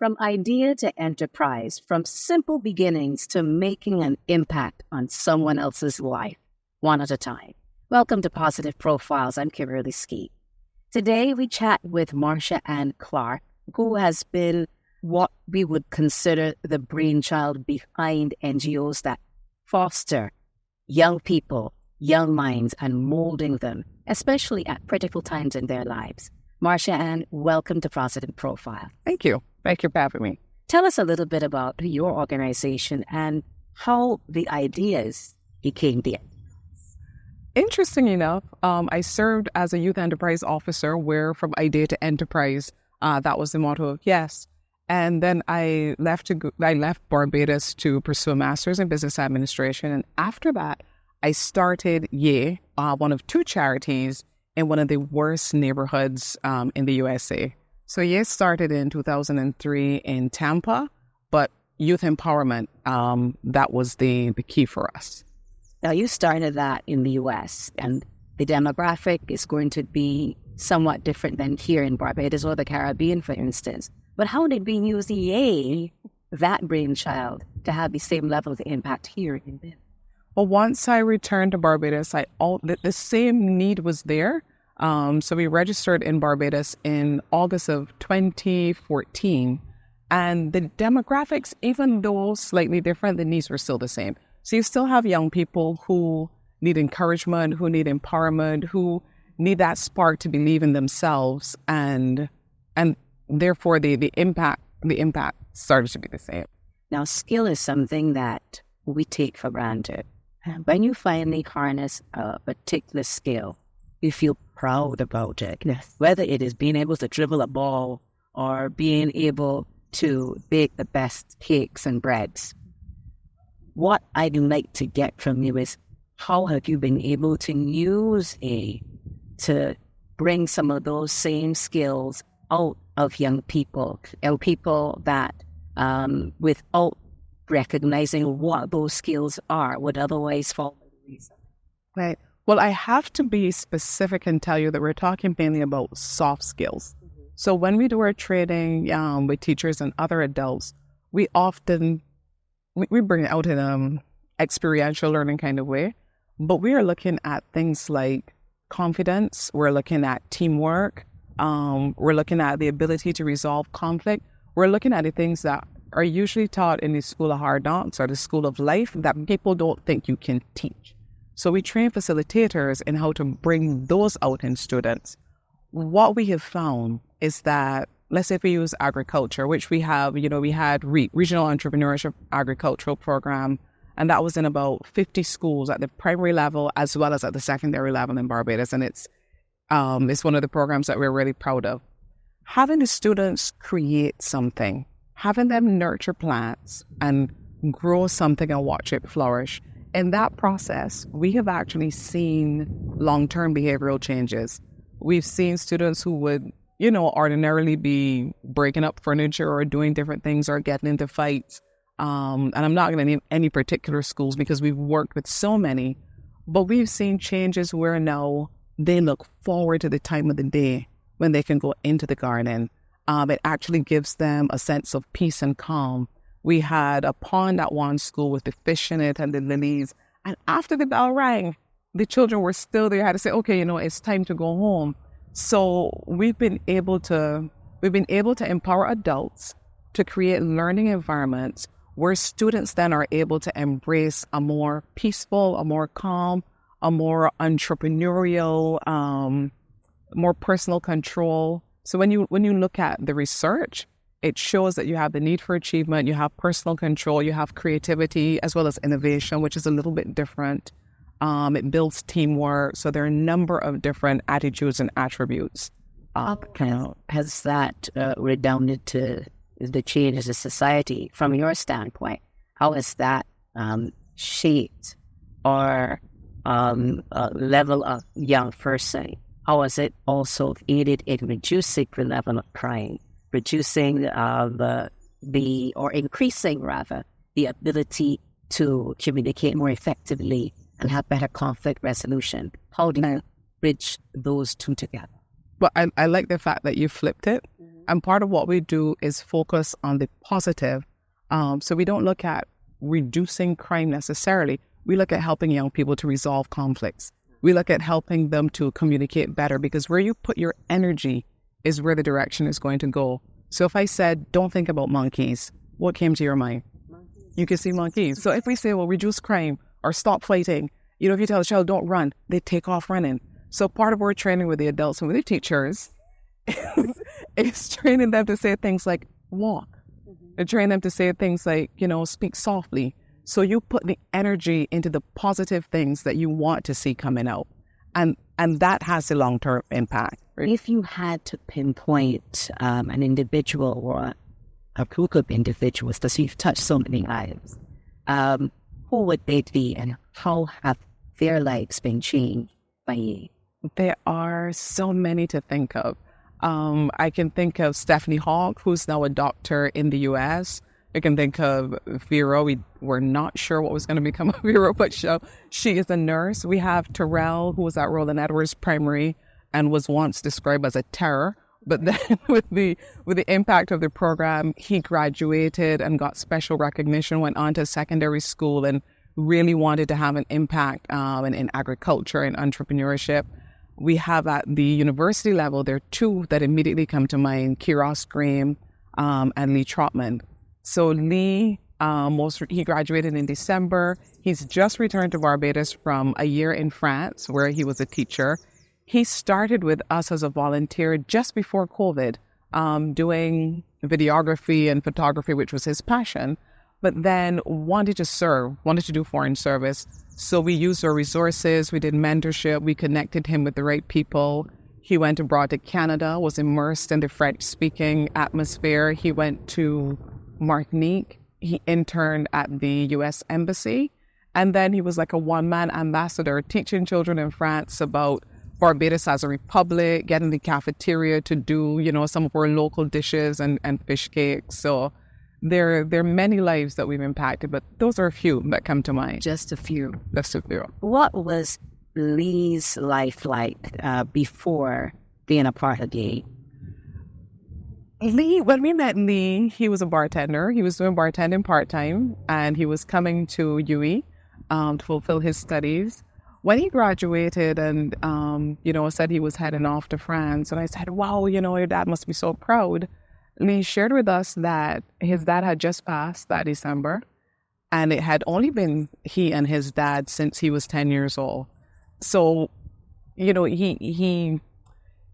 From idea to enterprise, from simple beginnings to making an impact on someone else's life, one at a time. Welcome to Positive Profiles. I'm Kimberly Ski. Today we chat with Marsh and Clarke, who has been what we would consider the brainchild behind NGOs that foster young people, young minds, and molding them, especially at critical times in their lives. Marsh and welcome to Positive Profile. Thank you. Thank you for having me. Tell us a little bit about your organization and how the ideas became there. Interesting enough, I served as a youth enterprise officer where from idea to enterprise, that was the motto of YES. And then I left Barbados to pursue a master's in business administration. And after that, I started YE, one of two charities in one of the worst neighborhoods in the USA. So YE started in 2003 in Tampa, but youth empowerment, that was the key for us. Now, you started that in the US, and the demographic is going to be somewhat different than here in Barbados or the Caribbean, for instance. But how did we use YE, that brainchild, to have the same level of impact here in this? Well, once I returned to Barbados, the same need was there. So we registered in Barbados in August of 2014. And the demographics, even though slightly different, the needs were still the same. So you still have young people who need encouragement, who need empowerment, who need that spark to believe in themselves. And therefore, the impact started to be the same. Now, skill is something that we take for granted. When you finally harness a particular skill, you feel proud about it. Yes. Whether it is being able to dribble a ball or being able to bake the best cakes and breads. What I'd like to get from you is how have you been able to use to bring some of those same skills out of young people that without recognizing what those skills are would otherwise fall by the wayside. Right. Well, I have to be specific and tell you that we're talking mainly about soft skills. Mm-hmm. So when we do our training with teachers and other adults, we often we bring it out in an experiential learning kind of way, but we are looking at things like confidence. We're looking at teamwork. We're looking at the ability to resolve conflict. We're looking at the things that are usually taught in the School of Hard Knocks or the School of Life that people don't think you can teach. So we train facilitators in how to bring those out in students. What we have found is that, let's say if we use agriculture, which we have, we had Regional Entrepreneurship Agricultural Program, and that was in about 50 schools at the primary level as well as at the secondary level in Barbados. And it's one of the programs that we're really proud of. Having the students create something, having them nurture plants and grow something and watch it flourish. In that process, we have actually seen long-term behavioral changes. We've seen students who would, ordinarily be breaking up furniture or doing different things or getting into fights. And I'm not going to name any particular schools because we've worked with so many, but we've seen changes where now they look forward to the time of the day when they can go into the garden. It actually gives them a sense of peace and calm. We had a pond at one school with the fish in it and the lilies. And after the bell rang, the children were still there. I had to say, okay, it's time to go home. So we've been able to empower adults to create learning environments where students then are able to embrace a more peaceful, a more calm, a more entrepreneurial, more personal control. So when you look at the research, it shows that you have the need for achievement, you have personal control, you have creativity as well as innovation, which is a little bit different. It builds teamwork. So there are a number of different attitudes and attributes. Has that redounded to the changes in society from your standpoint? How has that shaped our level of young person? How has it also aided in reducing the level of crime, reducing increasing the ability to communicate more effectively and have better conflict resolution? How do you bridge those two together? Well, I like the fact that you flipped it. And part of what we do is focus on the positive. So we don't look at reducing crime necessarily. We look at helping young people to resolve conflicts. We look at helping them to communicate better, because where you put your energy is where the direction is going to go. So if I said, don't think about monkeys, what came to your mind? You can see monkeys. So if we say, well, reduce crime or stop fighting, if you tell a child, don't run, they take off running. So part of our training with the adults and with the teachers is training them to say things like walk, and train them to say things like, speak softly. So you put the energy into the positive things that you want to see coming out. And that has a long-term impact. Right? If you had to pinpoint an individual or a group of individuals, because you've touched so many lives, who would they be, and how have their lives been changed by you? There are so many to think of. I can think of Stephanie Hawk, who's now a doctor in the U.S. I can think of Vera. We were not sure what was going to become of Vera, but she is a nurse. We have Terrell, who was at Roland Edwards Primary and was once described as a terror. But then with the impact of the program, he graduated and got special recognition, went on to secondary school and really wanted to have an impact in agriculture and entrepreneurship. We have at the university level, there are two that immediately come to mind, Kiros Graham and Lee Trotman. So Lee, he graduated in December. He's just returned to Barbados from a year in France where he was a teacher. He started with us as a volunteer just before COVID, doing videography and photography, which was his passion, but then wanted to do foreign service. So we used our resources, we did mentorship, we connected him with the right people. He went abroad to Canada, was immersed in the French-speaking atmosphere. He went to Martinique. He interned at the U.S. Embassy. And then he was like a one-man ambassador, teaching children in France about Barbados as a republic, getting the cafeteria to do, some of our local dishes and fish cakes. So there are many lives that we've impacted, but those are a few that come to mind. Just a few. Just a few. What was Lee's life like before being a part of the Lee, when we met Lee, he was a bartender. He was doing bartending part-time, and he was coming to UE to fulfill his studies. When he graduated and, said he was heading off to France, and I said, wow, your dad must be so proud. Lee shared with us that his dad had just passed that December, and it had only been he and his dad since he was 10 years old. So, he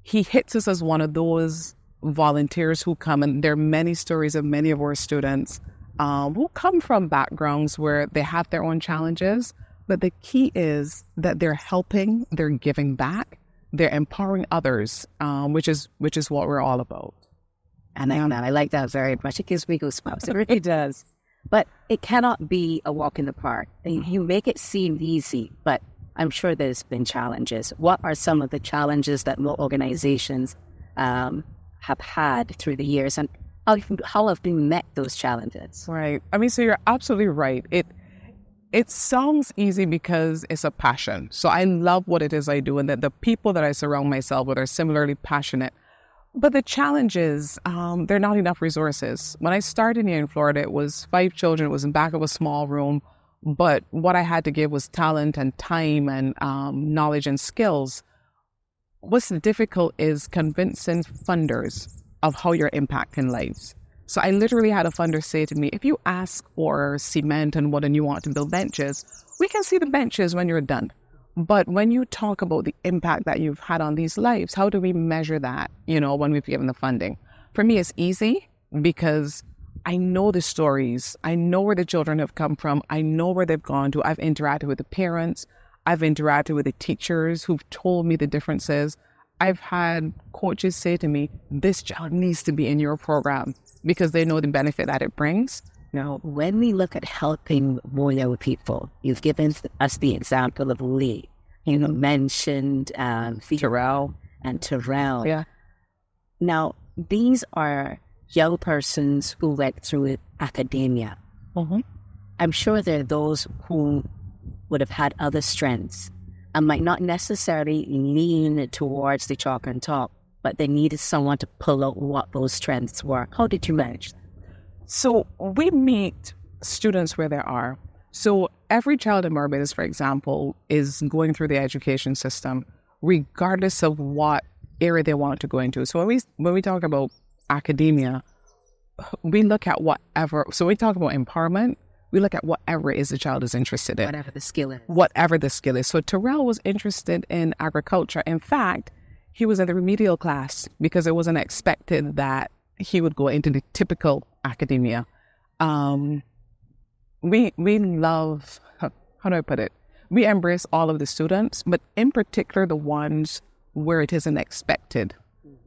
hits us as one of those volunteers who come, and there are many stories of many of our students who come from backgrounds where they have their own challenges, but the key is that they're helping, they're giving back, they're empowering others, which is what we're all about. And I like that very much. It gives me goosebumps. It really does. But it cannot be a walk in the park. You make it seem easy, but I'm sure there's been challenges. What are some of the challenges that organizations have had through the years, and how have we met those challenges? Right. So you're absolutely right. It sounds easy because it's a passion. So I love what it is I do, and that the people that I surround myself with are similarly passionate. But the challenge is there are not enough resources. When I started here in Florida, it was 5 children. It was in back of a small room. But what I had to give was talent and time and knowledge and skills. What's difficult is convincing funders of how you're impacting lives. So I literally had a funder say to me, if you ask for cement and wood and you want to build benches, we can see the benches when you're done. But when you talk about the impact that you've had on these lives, how do we measure that, when we've given the funding? For me, it's easy because I know the stories. I know where the children have come from. I know where they've gone to. I've interacted with the parents. I've interacted with the teachers who've told me the differences. I've had coaches say to me, this child needs to be in your program because they know the benefit that it brings. Now, when we look at helping more young people, you've given us the example of Lee. You mentioned Terrell. And Terrell. Yeah. Now, these are young persons who went through academia. Mm-hmm. I'm sure there are those who would have had other strengths and might not necessarily lean towards the chalk and talk. but they needed someone to pull out what those strengths were. How did you manage that? So we meet students where they are. So every child in Barbados, for example, is going through the education system, regardless of what area they want to go into. So when we talk about academia, we look at whatever. So we talk about empowerment. We look at whatever it is the child is interested in. Whatever the skill is. Whatever the skill is. So Terrell was interested in agriculture. In fact, he was in the remedial class because it wasn't expected that he would go into the typical academia. We love, how do I put it? We embrace all of the students, but in particular the ones where it isn't expected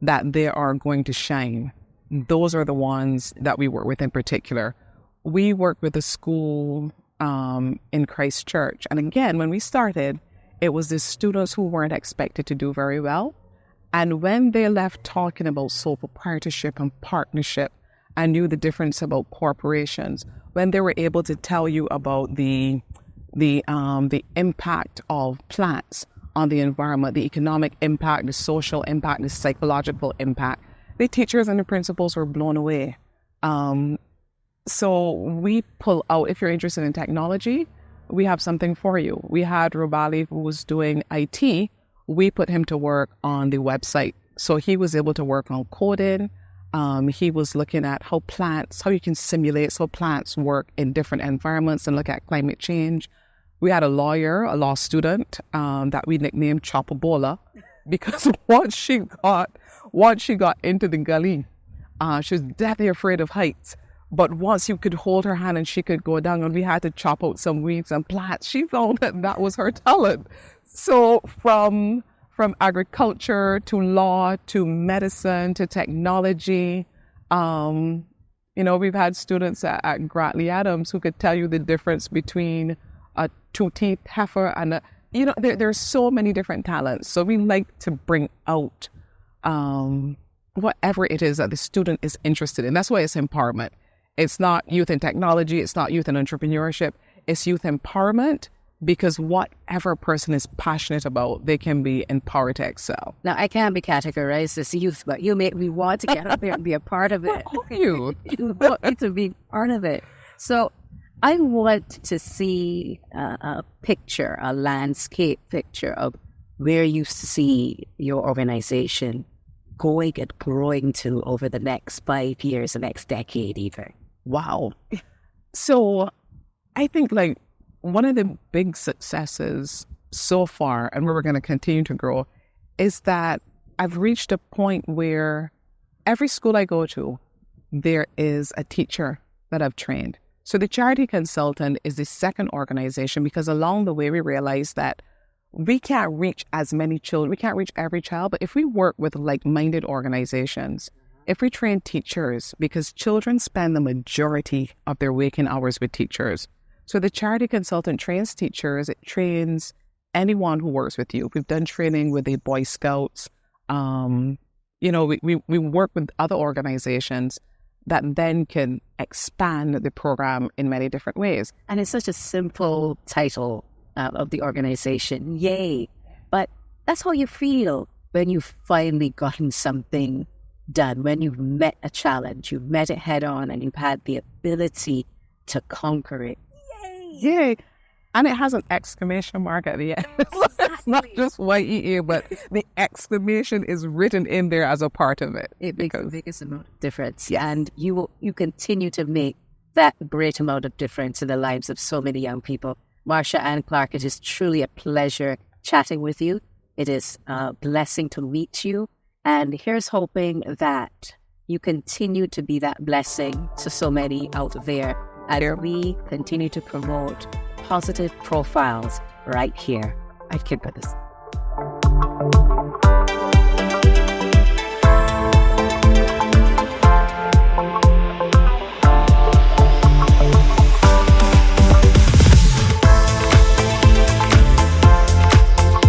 that they are going to shine. Those are the ones that we work with in particular. We work with a school in Christchurch. And again, when we started, it was the students who weren't expected to do very well. And when they left talking about sole proprietorship and partnership and knew the difference about corporations, when they were able to tell you about the impact of plants on the environment, the economic impact, the social impact, the psychological impact, the teachers and the principals were blown away. So we pull out, if you're interested in technology, we have something for you. We had Robali, who was doing IT. We put him to work on the website. So he was able to work on coding. He was looking at how you can simulate so plants work in different environments and look at climate change. We had a law student that we nicknamed Chopabola because once she got into the gully, she was deathly afraid of heights. But once you could hold her hand and she could go down, and we had to chop out some weeds and plants, she found that was her talent. So from agriculture to law to medicine to technology, we've had students at Gratley Adams who could tell you the difference between a two-teeth heifer and there's so many different talents. So we like to bring out whatever it is that the student is interested in. That's why it's empowerment. It's not youth in technology. It's not youth in entrepreneurship. It's youth empowerment, because whatever a person is passionate about, they can be empowered to excel. Now, I can't be categorized as youth, but you make me want to get up there and be a part of it. Oh, you want me to be part of it. So I want to see a picture, a landscape picture of where you see your organization going and growing to over the next 5 years, the next decade even. Wow. So I think one of the big successes so far, and where we're going to continue to grow, is that I've reached a point where every school I go to, there is a teacher that I've trained. So the charity consultant is the second organization, because along the way we realized that we can't reach as many children. We can't reach every child, but if we work with like-minded organizations, if we train teachers, because children spend the majority of their waking hours with teachers. So the charity consultant trains teachers. It trains anyone who works with you. We've done training with the Boy Scouts. We work with other organizations that then can expand the program in many different ways. And it's such a simple title of the organization, yay. But that's how you feel when you've finally gotten something done, when you've met a challenge, you've met it head on, and you've had the ability to conquer it. Yay! And it has an exclamation mark at the end. It's not just YEA, but the exclamation is written in there as a part of it. It makes the biggest amount of difference. Yes. And you continue to make that great amount of difference in the lives of so many young people. Marsha and Clarke, it is truly a pleasure chatting with you. It is a blessing to meet you. And here's hoping that you continue to be that blessing to so many out there as we continue to promote positive profiles right here at Kid Brothers.